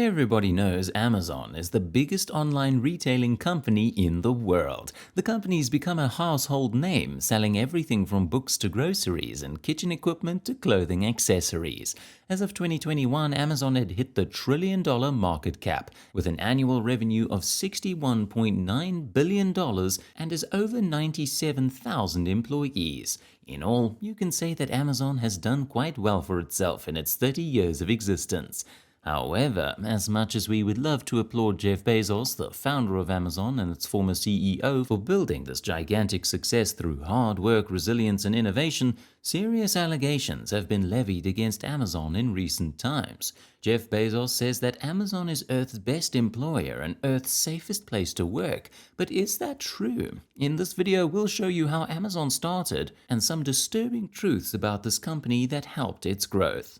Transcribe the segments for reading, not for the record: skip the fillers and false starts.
Everybody knows Amazon is the biggest online retailing company in the world. The company's become a household name, selling everything from books to groceries and kitchen equipment to clothing accessories. As of 2021, Amazon had hit the trillion-dollar market cap with an annual revenue of $61.9 billion and has over 97,000 employees. In all, you can say that Amazon has done quite well for itself in its 30 years of existence. However, as much as we would love to applaud Jeff Bezos, the founder of Amazon and its former CEO, for building this gigantic success through hard work, resilience, and innovation, serious allegations have been levied against Amazon in recent times. Jeff Bezos says that Amazon is Earth's best employer and Earth's safest place to work. But is that true? In this video, we'll show you how Amazon started and some disturbing truths about this company that helped its growth.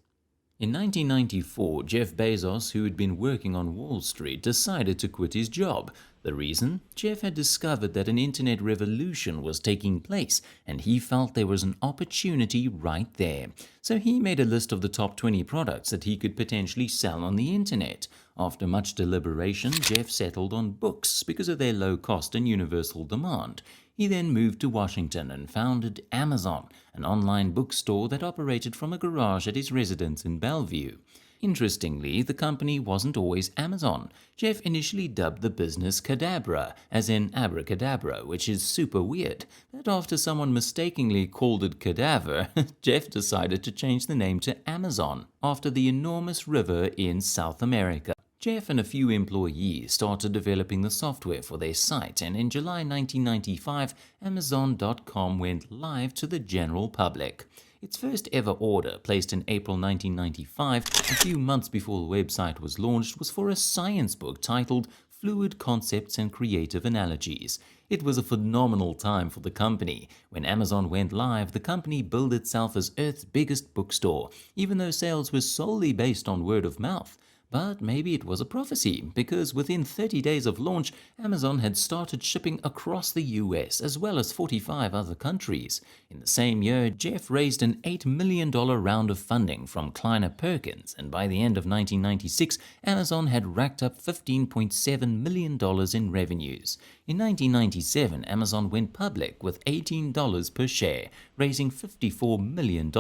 In 1994, Jeff Bezos, who had been working on Wall Street, decided to quit his job. The reason? Jeff had discovered that an internet revolution was taking place, and he felt there was an opportunity right there. So he made a list of the top 20 products that he could potentially sell on the internet. After much deliberation, Jeff settled on books because of their low cost and universal demand. He then moved to Washington and founded Amazon, an online bookstore that operated from a garage at his residence in Bellevue. Interestingly, the company wasn't always Amazon. Jeff initially dubbed the business Cadabra, as in abracadabra, which is super weird. But after someone mistakenly called it Cadaver, Jeff decided to change the name to Amazon, after the enormous river in South America. Jeff and a few employees started developing the software for their site, and in July 1995, Amazon.com went live to the general public. Its first ever order, placed in April 1995, a few months before the website was launched, was for a science book titled Fluid Concepts and Creative Analogies. It was a phenomenal time for the company. When Amazon went live, the company billed itself as Earth's biggest bookstore, even though sales were solely based on word of mouth. But maybe it was a prophecy, because within 30 days of launch, Amazon had started shipping across the US as well as 45 other countries. In the same year, Jeff raised an $8 million round of funding from Kleiner Perkins, and by the end of 1996, Amazon had racked up $15.7 million in revenues. In 1997, Amazon went public with $18 per share, raising $54 million.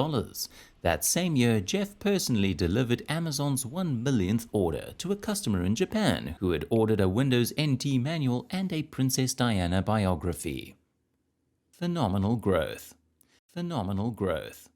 That same year, Jeff personally delivered Amazon's 1 millionth order to a customer in Japan who had ordered a Windows NT manual and a Princess Diana biography. Phenomenal growth. Phenomenal growth.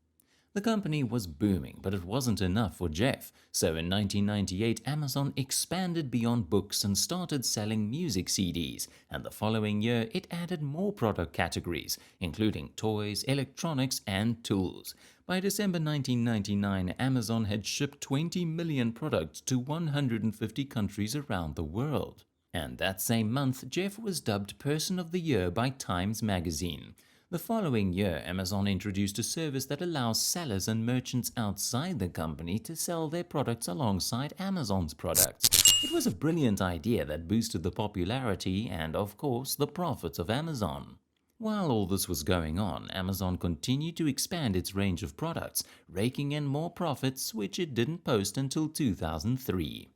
The company was booming, but it wasn't enough for Jeff. So in 1998, Amazon expanded beyond books and started selling music CDs. And the following year, it added more product categories, including toys, electronics, and tools. By December 1999, Amazon had shipped 20 million products to 150 countries around the world. And that same month, Jeff was dubbed Person of the Year by Times Magazine. The following year, Amazon introduced a service that allows sellers and merchants outside the company to sell their products alongside Amazon's products. It was a brilliant idea that boosted the popularity and, of course, the profits of Amazon. While all this was going on, Amazon continued to expand its range of products, raking in more profits, which it didn't post until 2003.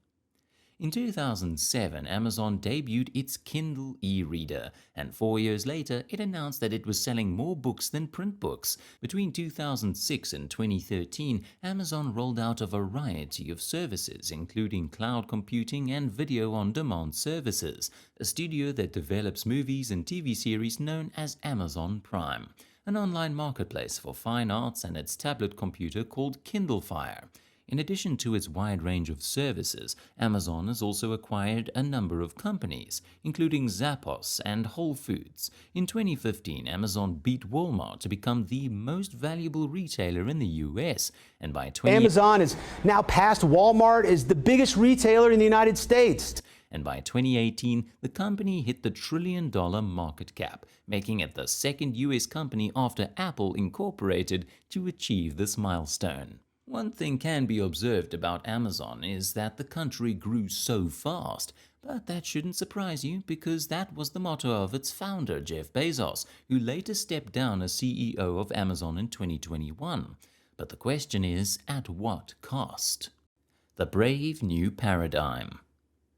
In 2007, Amazon debuted its Kindle e-reader, and 4 years later, it announced that it was selling more books than print books. Between 2006 and 2013, Amazon rolled out a variety of services, including cloud computing and video-on-demand services, a studio that develops movies and TV series known as Amazon Prime, an online marketplace for fine arts, and its tablet computer called Kindle Fire. In addition to its wide range of services, Amazon has also acquired a number of companies, including Zappos and Whole Foods. In 2015, Amazon beat Walmart to become the most valuable retailer in the US, and by Amazon is now past Walmart as the biggest retailer in the United States. And by 2018, the company hit the trillion-dollar market cap, making it the second US company after Apple Incorporated to achieve this milestone. One thing can be observed about Amazon is that the country grew so fast, but that shouldn't surprise you because that was the motto of its founder, Jeff Bezos, who later stepped down as CEO of Amazon in 2021. But the question is, at what cost? The brave new paradigm.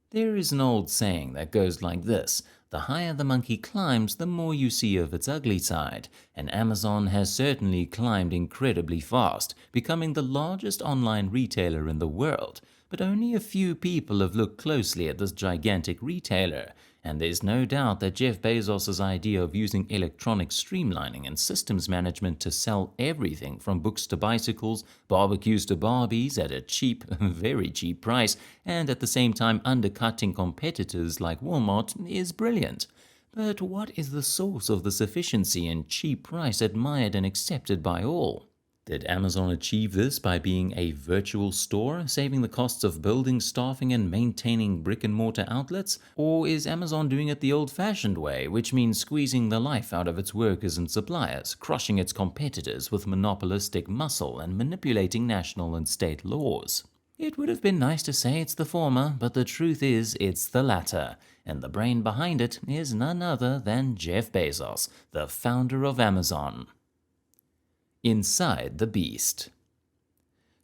There is an old saying that goes like this: the higher the monkey climbs, the more you see of its ugly side, and Amazon has certainly climbed incredibly fast, becoming the largest online retailer in the world. But only a few people have looked closely at this gigantic retailer, and there's no doubt that Jeff Bezos' idea of using electronic streamlining and systems management to sell everything from books to bicycles, barbecues to Barbies at a cheap, very cheap price, and at the same time undercutting competitors like Walmart is brilliant. But what is the source of this efficiency and cheap price admired and accepted by all? Did Amazon achieve this by being a virtual store, saving the costs of building, staffing, and maintaining brick-and-mortar outlets? Or is Amazon doing it the old-fashioned way, which means squeezing the life out of its workers and suppliers, crushing its competitors with monopolistic muscle, and manipulating national and state laws? It would have been nice to say it's the former, but the truth is it's the latter, and the brain behind it is none other than Jeff Bezos, the founder of Amazon. Inside the Beast.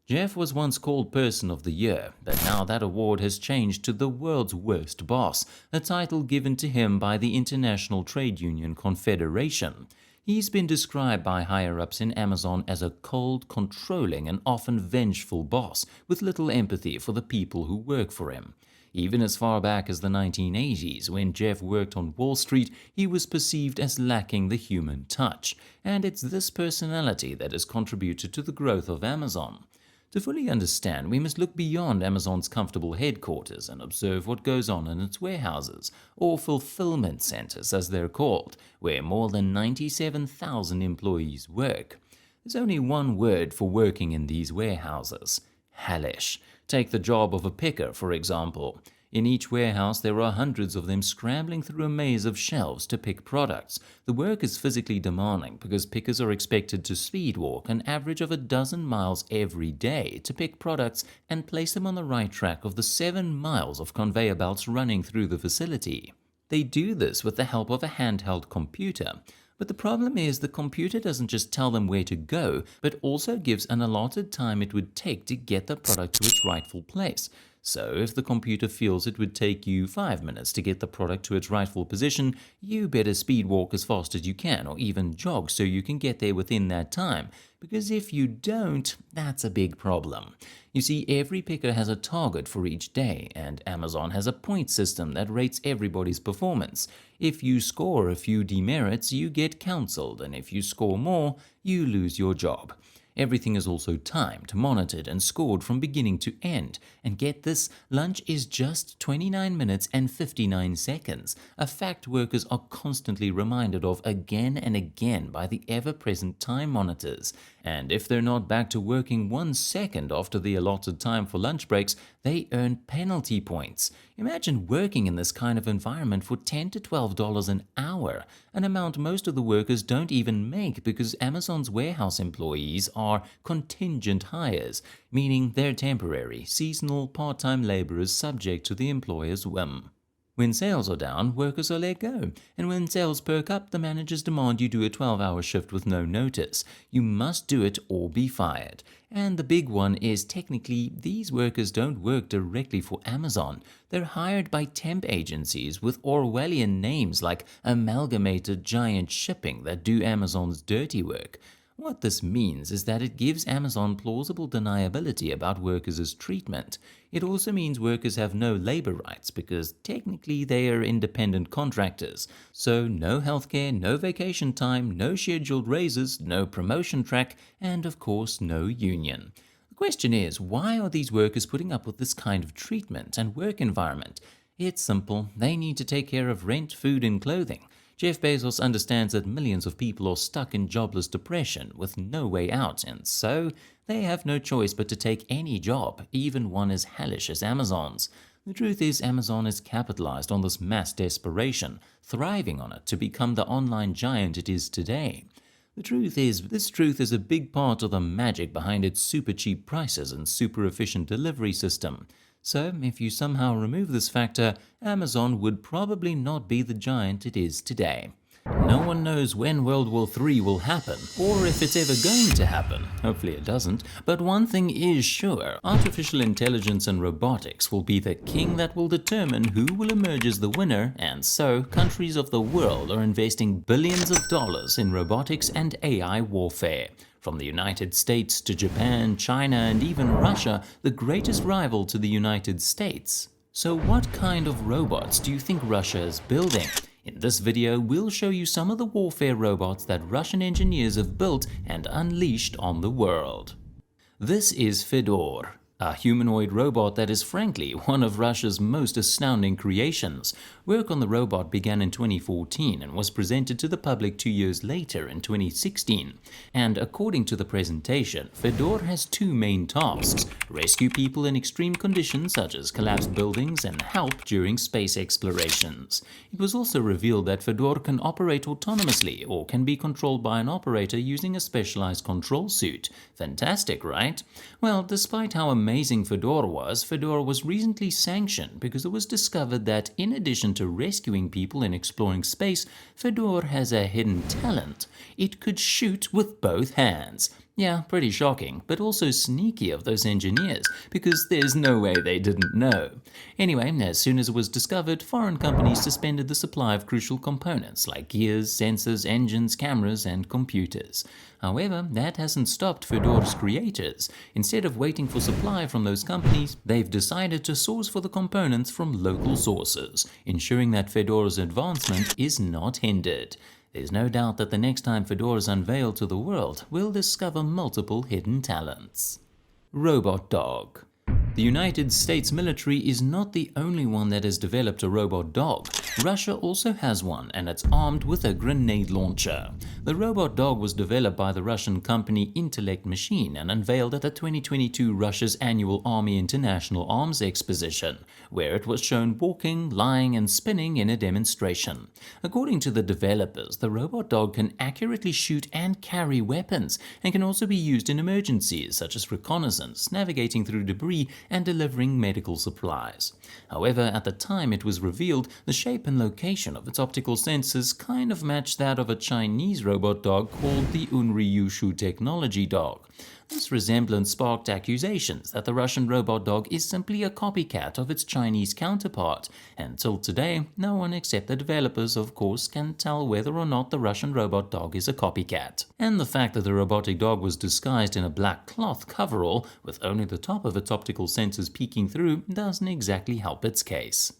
Jeff was once called Person of the Year, but now that award has changed to the World's Worst Boss, a title given to him by the International Trade Union Confederation. He's been described by higher-ups in Amazon as a cold, controlling, and often vengeful boss with little empathy for the people who work for him. Even as far back as the 1980s, when Jeff worked on Wall Street, he was perceived as lacking the human touch, and it's this personality that has contributed to the growth of Amazon. To fully understand, we must look beyond Amazon's comfortable headquarters and observe what goes on in its warehouses, or fulfillment centers as they're called, where more than 97,000 employees work. There's only one word for working in these warehouses: hellish. Take the job of a picker, for example. In each warehouse, there are hundreds of them scrambling through a maze of shelves to pick products. The work is physically demanding because pickers are expected to speed walk an average of 12 miles every day to pick products and place them on the right track of the 7 miles of conveyor belts running through the facility. They do this with the help of a handheld computer. But the problem is the computer doesn't just tell them where to go, but also gives an allotted time it would take to get the product to its rightful place. So if the computer feels it would take you 5 minutes to get the product to its rightful position, you better speed walk as fast as you can, or even jog so you can get there within that time. Because if you don't, that's a big problem. You see, every picker has a target for each day, and Amazon has a point system that rates everybody's performance. If you score a few demerits, you get cancelled, and if you score more, you lose your job. Everything is also timed, monitored, and scored from beginning to end. And get this, lunch is just 29 minutes and 59 seconds, a fact workers are constantly reminded of again and again by the ever-present time monitors. And if they're not back to working 1 second after the allotted time for lunch breaks, they earn penalty points. Imagine working in this kind of environment for $10 to $12 an hour, an amount most of the workers don't even make because Amazon's warehouse employees are contingent hires, meaning they're temporary, seasonal, part-time laborers subject to the employer's whim. When sales are down, workers are let go, and when sales perk up, the managers demand you do a 12-hour shift with no notice. You must do it or be fired. And the big one is technically these workers don't work directly for Amazon. They're hired by temp agencies with Orwellian names like Amalgamated Giant Shipping that do Amazon's dirty work. What this means is that it gives Amazon plausible deniability about workers' treatment. It also means workers have no labor rights because technically they are independent contractors. So no healthcare, no vacation time, no scheduled raises, no promotion track, and of course no union. The question is, why are these workers putting up with this kind of treatment and work environment? It's simple. They need to take care of rent, food, and clothing. Jeff Bezos understands that millions of people are stuck in jobless depression with no way out, and so they have no choice but to take any job, even one as hellish as Amazon's. The truth is, Amazon has capitalized on this mass desperation, thriving on it to become the online giant it is today. The truth is, this truth is a big part of the magic behind its super cheap prices and super efficient delivery system. So, if you somehow remove this factor, Amazon would probably not be the giant it is today. No one knows when World War III will happen, or if it's ever going to happen. Hopefully it doesn't. But one thing is sure, artificial intelligence and robotics will be the king that will determine who will emerge as the winner, and so countries of the world are investing billions of dollars in robotics and AI warfare. From the United States to Japan, China, and even Russia, the greatest rival to the United States. So what kind of robots do you think Russia is building? In this video, we'll show you some of the warfare robots that Russian engineers have built and unleashed on the world. This is Fedor, a humanoid robot that is frankly one of Russia's most astounding creations. Work on the robot began in 2014 and was presented to the public 2 years later in 2016. And according to the presentation, Fedor has two main tasks: rescue people in extreme conditions such as collapsed buildings and help during space explorations. It was also revealed that Fedor can operate autonomously or can be controlled by an operator using a specialized control suit. Fantastic, right? Well, despite how amazing Fedor was recently sanctioned because it was discovered that in addition to rescuing people and exploring space, Fedor has a hidden talent. It could shoot with both hands. Yeah, pretty shocking, but also sneaky of those engineers, because there's no way they didn't know. Anyway, as soon as it was discovered, foreign companies suspended the supply of crucial components like gears, sensors, engines, cameras, and computers. However, that hasn't stopped Fedor's creators. Instead of waiting for supply from those companies, they've decided to source for the components from local sources, ensuring that Fedor's advancement is not hindered. There's no doubt that the next time Fedor is unveiled to the world, we'll discover multiple hidden talents. Robot dog. The United States military is not the only one that has developed a robot dog. Russia also has one, and it's armed with a grenade launcher. The robot dog was developed by the Russian company Intellect Machine and unveiled at the 2022 Russia's annual Army International Arms Exposition, where it was shown walking, lying, and spinning in a demonstration. According to the developers, the robot dog can accurately shoot and carry weapons, and can also be used in emergencies such as reconnaissance, navigating through debris, and delivering medical supplies. However, at the time it was revealed, the shape and location of its optical sensors kind of matched that of a Chinese robot dog called the Unryushu technology dog. This resemblance sparked accusations that the Russian robot dog is simply a copycat of its Chinese counterpart. Until today, no one except the developers, of course, can tell whether or not the Russian robot dog is a copycat. And the fact that the robotic dog was disguised in a black cloth coverall, with only the top of its optical sensors peeking through, doesn't exactly help its case.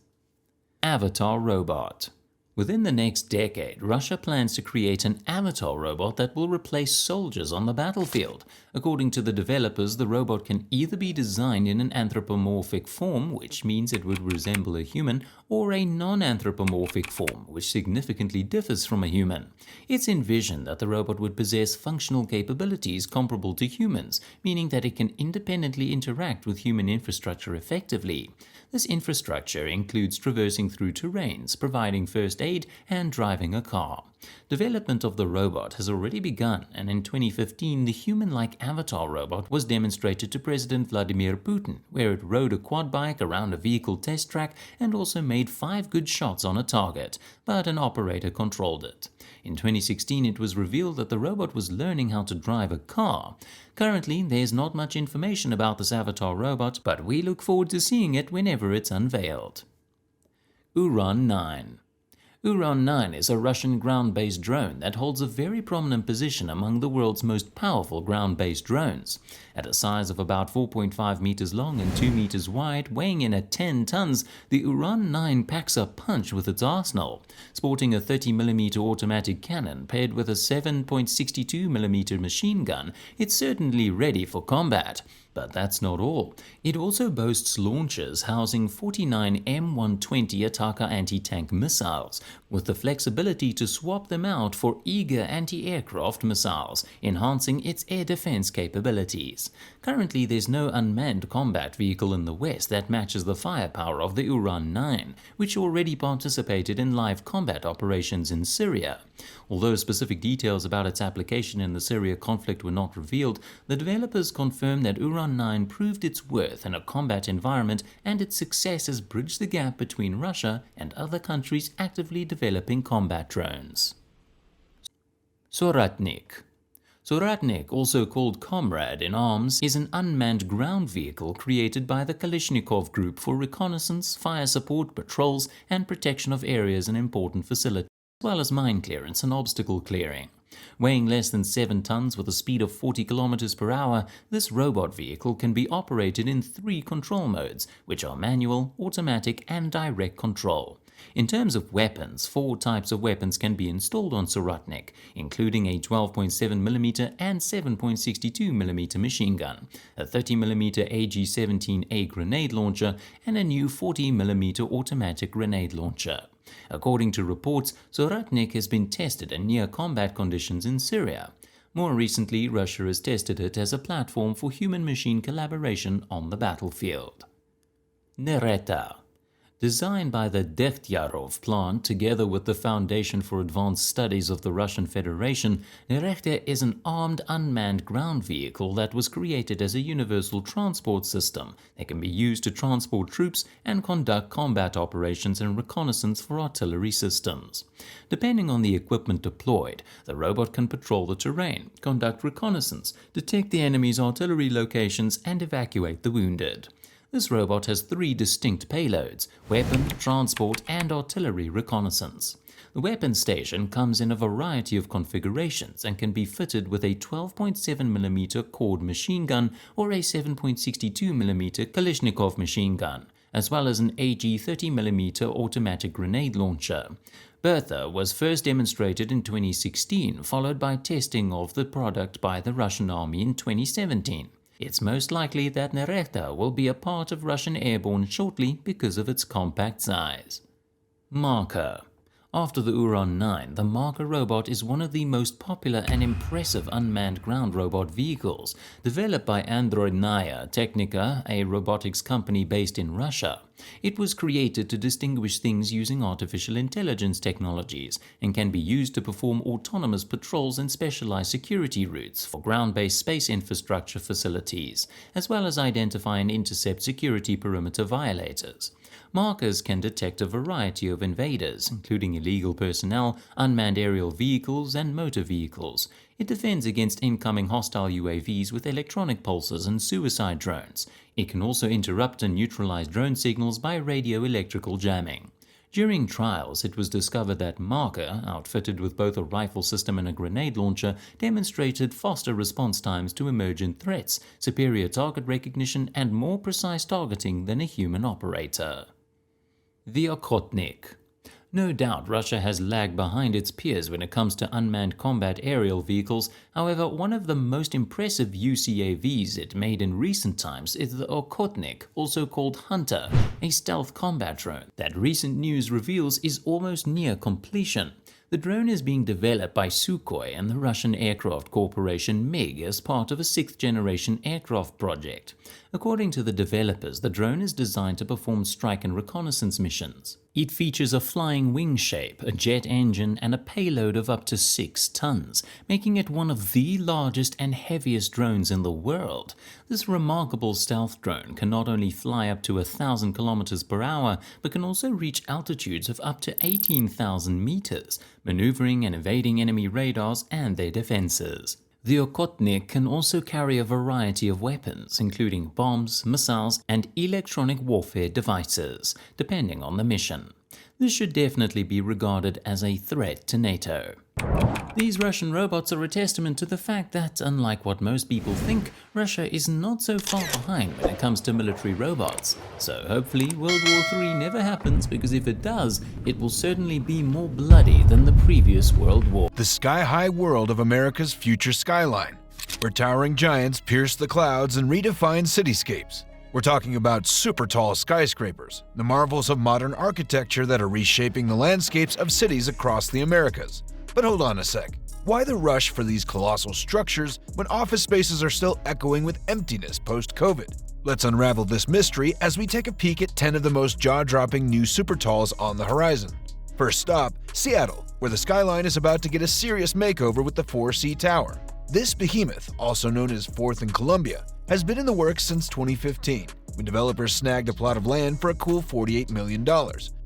Avatar robot. Within the next decade, Russia plans to create an avatar robot that will replace soldiers on the battlefield. According to the developers, the robot can either be designed in an anthropomorphic form, which means it would resemble a human, or a non-anthropomorphic form, which significantly differs from a human. It's envisioned that the robot would possess functional capabilities comparable to humans, meaning that it can independently interact with human infrastructure effectively. This infrastructure includes traversing through terrains, providing first aid, and driving a car. Development of the robot has already begun, and in 2015 the human-like avatar robot was demonstrated to President Vladimir Putin, where it rode a quad bike around a vehicle test track and also made 5 good shots on a target, but an operator controlled it. In 2016 it was revealed that the robot was learning how to drive a car. Currently there's not much information about this avatar robot, but we look forward to seeing it whenever it's unveiled. Uran 9. Uran 9 is a Russian ground-based drone that holds a very prominent position among the world's most powerful ground-based drones. At a size of about 4.5 meters long and 2 meters wide, weighing in at 10 tons, the Uran 9 packs a punch with its arsenal. Sporting a 30mm automatic cannon paired with a 7.62mm machine gun, it's certainly ready for combat. But that's not all. It also boasts launchers housing 49 M120 Ataka anti-tank missiles, with the flexibility to swap them out for eager anti-aircraft missiles, enhancing its air defense capabilities. Currently, there's no unmanned combat vehicle in the West that matches the firepower of the Uran 9, which already participated in live combat operations in Syria. Although specific details about its application in the Syria conflict were not revealed, the developers confirmed that Uran 9 proved its worth in a combat environment, and its success has bridged the gap between Russia and other countries actively developing combat drones. Soratnik. Soratnik, also called Comrade in Arms, is an unmanned ground vehicle created by the Kalashnikov Group for reconnaissance, fire support, patrols, and protection of areas and important facilities, as well as mine clearance and obstacle clearing. Weighing less than 7 tons with a speed of 40 kilometers per hour, this robot vehicle can be operated in 3 control modes, which are manual, automatic, and direct control. In terms of weapons, 4 types of weapons can be installed on Soratnik, including a 12.7mm and 7.62mm machine gun, a 30mm AG-17A grenade launcher, and a new 40mm automatic grenade launcher. According to reports, Soratnik has been tested in near-combat conditions in Syria. More recently, Russia has tested it as a platform for human-machine collaboration on the battlefield. Nereta. Designed by the Dektyarov plant together with the Foundation for Advanced Studies of the Russian Federation, Nereta is an armed unmanned ground vehicle that was created as a universal transport system that can be used to transport troops and conduct combat operations and reconnaissance for artillery systems. Depending on the equipment deployed, the robot can patrol the terrain, conduct reconnaissance, detect the enemy's artillery locations, and evacuate the wounded. This robot has 3 distinct payloads: weapon, transport, and artillery reconnaissance. The weapon station comes in a variety of configurations and can be fitted with a 12.7mm cord machine gun or a 7.62mm Kalashnikov machine gun, as well as an AG-30mm automatic grenade launcher. Bertha was first demonstrated in 2016, followed by testing of the product by the Russian Army in 2017. It's most likely that Nereta will be a part of Russian airborne shortly because of its compact size. Marker. After the Uran-9, the Marker robot is one of the most popular and impressive unmanned ground robot vehicles, developed by Androidnaya Technica, a robotics company based in Russia. It was created to distinguish things using artificial intelligence technologies and can be used to perform autonomous patrols and specialized security routes for ground-based space infrastructure facilities, as well as identify and intercept security perimeter violators. Markers can detect a variety of invaders, including illegal personnel, unmanned aerial vehicles, and motor vehicles. It defends against incoming hostile UAVs with electronic pulses and suicide drones. It can also interrupt and neutralize drone signals by radio-electrical jamming. During trials, it was discovered that Marker, outfitted with both a rifle system and a grenade launcher, demonstrated faster response times to emergent threats, superior target recognition, and more precise targeting than a human operator. The Okhotnik. No doubt Russia has lagged behind its peers when it comes to unmanned combat aerial vehicles. However, one of the most impressive UCAVs it made in recent times is the Okhotnik, also called Hunter, a stealth combat drone that recent news reveals is almost near completion. The drone is being developed by Sukhoi and the Russian aircraft corporation MiG as part of a 6th-generation aircraft project. According to the developers, the drone is designed to perform strike and reconnaissance missions. It features a flying wing shape, a jet engine, and a payload of up to 6 tons, making it one of the largest and heaviest drones in the world. This remarkable stealth drone can not only fly up to 1,000 kilometers per hour, but can also reach altitudes of up to 18,000 meters, maneuvering and evading enemy radars and their defenses. The Okhotnik can also carry a variety of weapons, including bombs, missiles, and electronic warfare devices, depending on the mission. This should definitely be regarded as a threat to NATO. These Russian robots are a testament to the fact that, unlike what most people think, Russia is not so far behind when it comes to military robots. So hopefully World War III never happens, because if it does, it will certainly be more bloody than the previous World War. The sky-high world of America's future skyline, where towering giants pierce the clouds and redefine cityscapes. We're talking about super tall skyscrapers, the marvels of modern architecture that are reshaping the landscapes of cities across the Americas. But hold on a sec. Why the rush for these colossal structures when office spaces are still echoing with emptiness post-COVID? Let's unravel this mystery as we take a peek at 10 of the most jaw-dropping new super talls on the horizon. First stop, Seattle, where the skyline is about to get a serious makeover with the 4C Tower. This behemoth, also known as 4th and Columbia, has been in the works since 2015. when developers snagged a plot of land for a cool $48 million.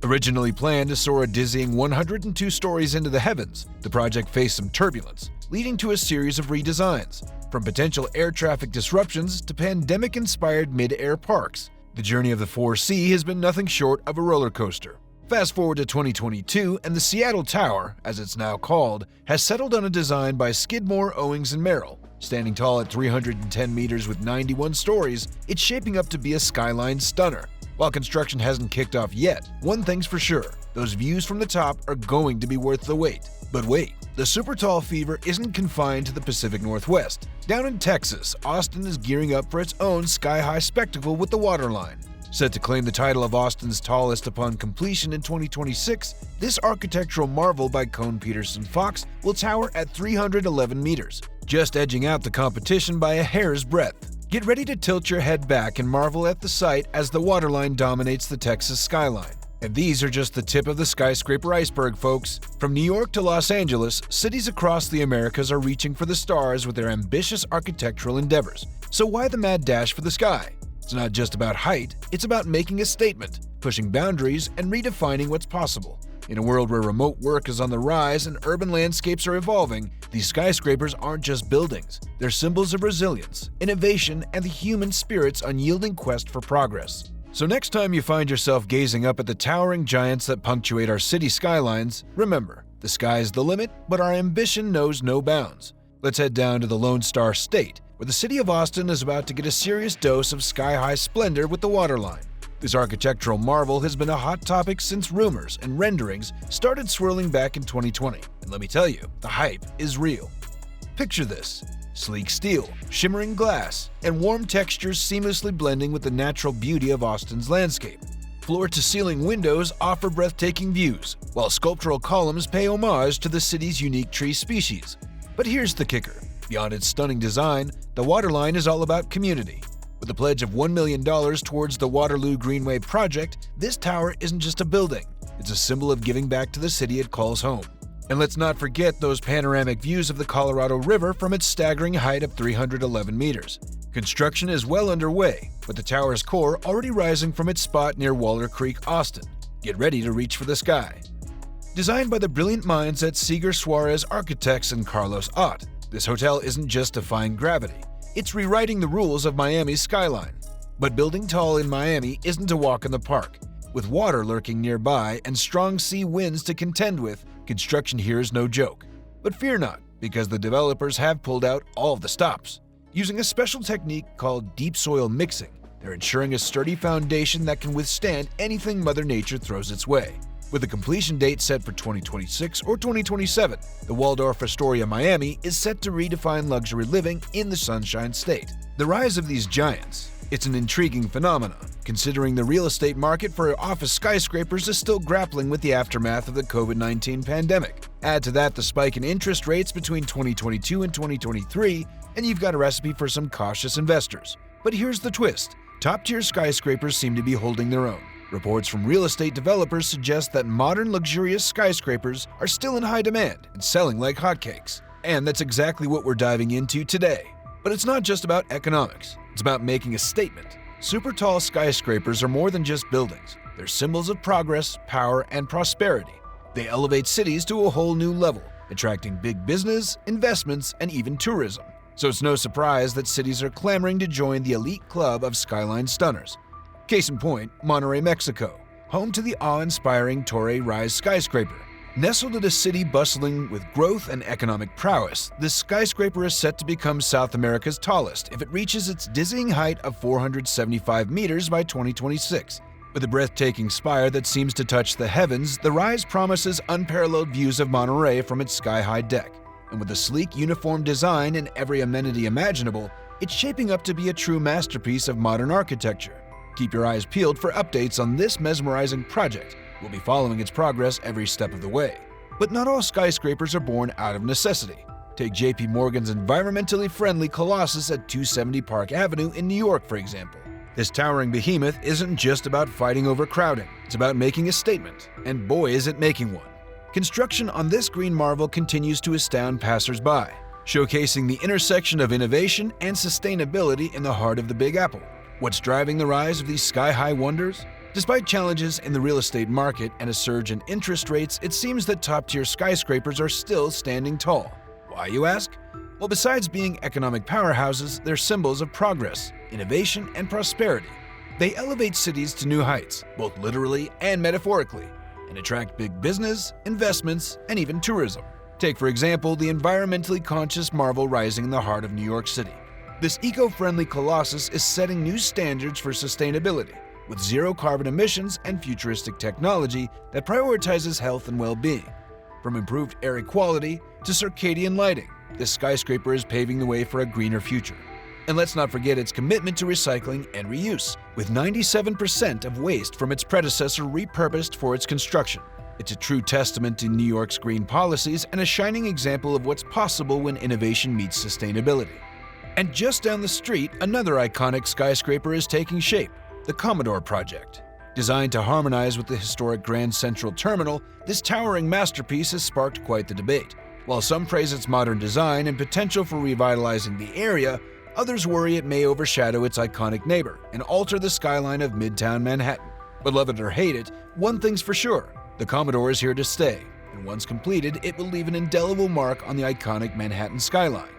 Originally planned to soar a dizzying 102 stories into the heavens, the project faced some turbulence, leading to a series of redesigns, from potential air traffic disruptions to pandemic-inspired mid-air parks. The journey of the 4C has been nothing short of a roller coaster. Fast forward to 2022, and the Seattle Tower, as it's now called, has settled on a design by Skidmore, Owings & Merrill. Standing tall at 310 meters with 91 stories, it's shaping up to be a skyline stunner. While construction hasn't kicked off yet, one thing's for sure, those views from the top are going to be worth the wait. But wait, the super tall fever isn't confined to the Pacific Northwest. Down in Texas, Austin is gearing up for its own sky-high spectacle with the Waterline. Set to claim the title of Austin's tallest upon completion in 2026, this architectural marvel by Cone Peterson Fox will tower at 311 meters, just edging out the competition by a hair's breadth. Get ready to tilt your head back and marvel at the sight as the Waterline dominates the Texas skyline. And these are just the tip of the skyscraper iceberg, folks. From New York to Los Angeles, cities across the Americas are reaching for the stars with their ambitious architectural endeavors. So why the mad dash for the sky? It's not just about height, it's about making a statement, pushing boundaries, and redefining what's possible. In a world where remote work is on the rise and urban landscapes are evolving, these skyscrapers aren't just buildings. They're symbols of resilience, innovation, and the human spirit's unyielding quest for progress. So next time you find yourself gazing up at the towering giants that punctuate our city skylines, remember, the sky's the limit, but our ambition knows no bounds. Let's head down to the Lone Star State, where the city of Austin is about to get a serious dose of sky-high splendor with the Waterline. This architectural marvel has been a hot topic since rumors and renderings started swirling back in 2020. And let me tell you, the hype is real. Picture this: sleek steel, shimmering glass, and warm textures seamlessly blending with the natural beauty of Austin's landscape. Floor-to-ceiling windows offer breathtaking views, while sculptural columns pay homage to the city's unique tree species. But here's the kicker. Beyond its stunning design, the Waterline is all about community. With a pledge of $1 million towards the Waterloo Greenway project, this tower isn't just a building. It's a symbol of giving back to the city it calls home. And let's not forget those panoramic views of the Colorado River from its staggering height of 311 meters. Construction is well underway, with the tower's core already rising from its spot near Waller Creek, Austin. Get ready to reach for the sky. Designed by the brilliant minds at Seeger Suarez Architects and Carlos Ott, this hotel isn't just defying gravity, it's rewriting the rules of Miami's skyline. But building tall in Miami isn't a walk in the park. With water lurking nearby and strong sea winds to contend with, construction here is no joke. But fear not, because the developers have pulled out all of the stops. Using a special technique called deep soil mixing, they're ensuring a sturdy foundation that can withstand anything Mother Nature throws its way. With a completion date set for 2026 or 2027, the Waldorf Astoria Miami is set to redefine luxury living in the Sunshine State. The rise of these giants, it's an intriguing phenomenon, considering the real estate market for office skyscrapers is still grappling with the aftermath of the COVID-19 pandemic. Add to that the spike in interest rates between 2022 and 2023, and you've got a recipe for some cautious investors. But here's the twist. Top-tier skyscrapers seem to be holding their own. Reports from real estate developers suggest that modern luxurious skyscrapers are still in high demand and selling like hotcakes. And that's exactly what we're diving into today. But it's not just about economics. It's about making a statement. Super tall skyscrapers are more than just buildings. They're symbols of progress, power, and prosperity. They elevate cities to a whole new level, attracting big business, investments, and even tourism. So it's no surprise that cities are clamoring to join the elite club of skyline stunners. Case in point, Monterrey, Mexico, home to the awe-inspiring Torre Rise skyscraper. Nestled in a city bustling with growth and economic prowess, this skyscraper is set to become South America's tallest if it reaches its dizzying height of 475 meters by 2026. With a breathtaking spire that seems to touch the heavens, the Rise promises unparalleled views of Monterrey from its sky-high deck. And with a sleek, uniform design and every amenity imaginable, it's shaping up to be a true masterpiece of modern architecture. Keep your eyes peeled for updates on this mesmerizing project. We'll be following its progress every step of the way. But not all skyscrapers are born out of necessity. Take JP Morgan's environmentally friendly Colossus at 270 Park Avenue in New York, for example. This towering behemoth isn't just about fighting overcrowding. It's about making a statement. And boy, is it making one. Construction on this green marvel continues to astound passers-by, showcasing the intersection of innovation and sustainability in the heart of the Big Apple. What's driving the rise of these sky-high wonders? Despite challenges in the real estate market and a surge in interest rates, it seems that top-tier skyscrapers are still standing tall. Why, you ask? Well, besides being economic powerhouses, they're symbols of progress, innovation, and prosperity. They elevate cities to new heights, both literally and metaphorically, and attract big business, investments, and even tourism. Take, for example, the environmentally conscious marvel rising in the heart of New York City. This eco-friendly colossus is setting new standards for sustainability, with zero carbon emissions and futuristic technology that prioritizes health and well-being. From improved air quality to circadian lighting, this skyscraper is paving the way for a greener future. And let's not forget its commitment to recycling and reuse, with 97% of waste from its predecessor repurposed for its construction. It's a true testament to New York's green policies and a shining example of what's possible when innovation meets sustainability. And just down the street, another iconic skyscraper is taking shape, the Commodore Project. Designed to harmonize with the historic Grand Central Terminal, this towering masterpiece has sparked quite the debate. While some praise its modern design and potential for revitalizing the area, others worry it may overshadow its iconic neighbor and alter the skyline of Midtown Manhattan. But love it or hate it, one thing's for sure, the Commodore is here to stay, and once completed, it will leave an indelible mark on the iconic Manhattan skyline.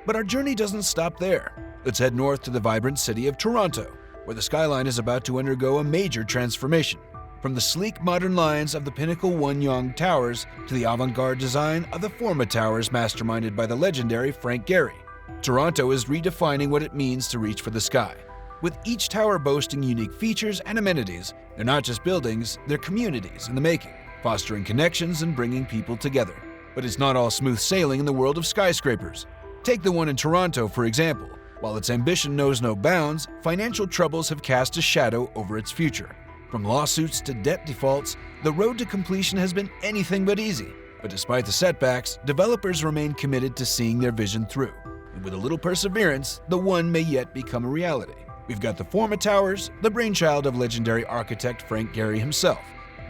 But our journey doesn't stop there. Let's head north to the vibrant city of Toronto, where the skyline is about to undergo a major transformation. From the sleek modern lines of the Pinnacle One Yonge Towers to the avant-garde design of the Forma Towers masterminded by the legendary Frank Gehry, Toronto is redefining what it means to reach for the sky. With each tower boasting unique features and amenities, they're not just buildings, they're communities in the making, fostering connections and bringing people together. But it's not all smooth sailing in the world of skyscrapers. Take the one in Toronto, for example. While its ambition knows no bounds, financial troubles have cast a shadow over its future. From lawsuits to debt defaults, the road to completion has been anything but easy. But despite the setbacks, developers remain committed to seeing their vision through. And with a little perseverance, the one may yet become a reality. We've got the Forma Towers, the brainchild of legendary architect Frank Gehry himself.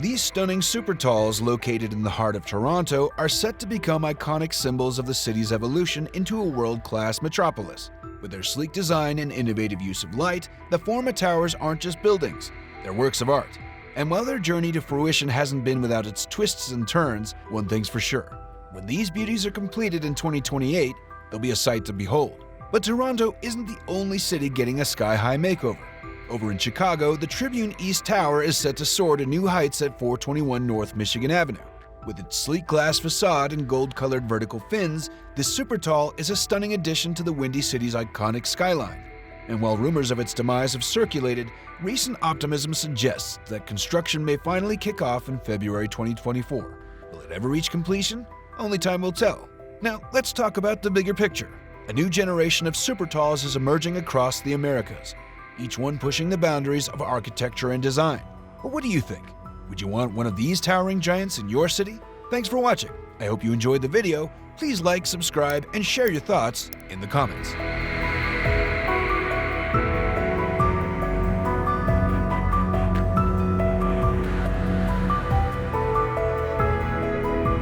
These stunning super talls located in the heart of Toronto are set to become iconic symbols of the city's evolution into a world-class metropolis. With their sleek design and innovative use of light, the Forma Towers aren't just buildings, they're works of art. And while their journey to fruition hasn't been without its twists and turns, one thing's for sure. When these beauties are completed in 2028, they'll be a sight to behold. But Toronto isn't the only city getting a sky-high makeover. Over in Chicago, the Tribune East Tower is set to soar to new heights at 421 North Michigan Avenue. With its sleek glass facade and gold-colored vertical fins, this super tall is a stunning addition to the Windy City's iconic skyline. And while rumors of its demise have circulated, recent optimism suggests that construction may finally kick off in February 2024. Will it ever reach completion? Only time will tell. Now, let's talk about the bigger picture. A new generation of super talls is emerging across the Americas, each one pushing the boundaries of architecture and design. But what do you think? Would you want one of these towering giants in your city? Thanks for watching. I hope you enjoyed the video. Please like, subscribe, and share your thoughts in the comments.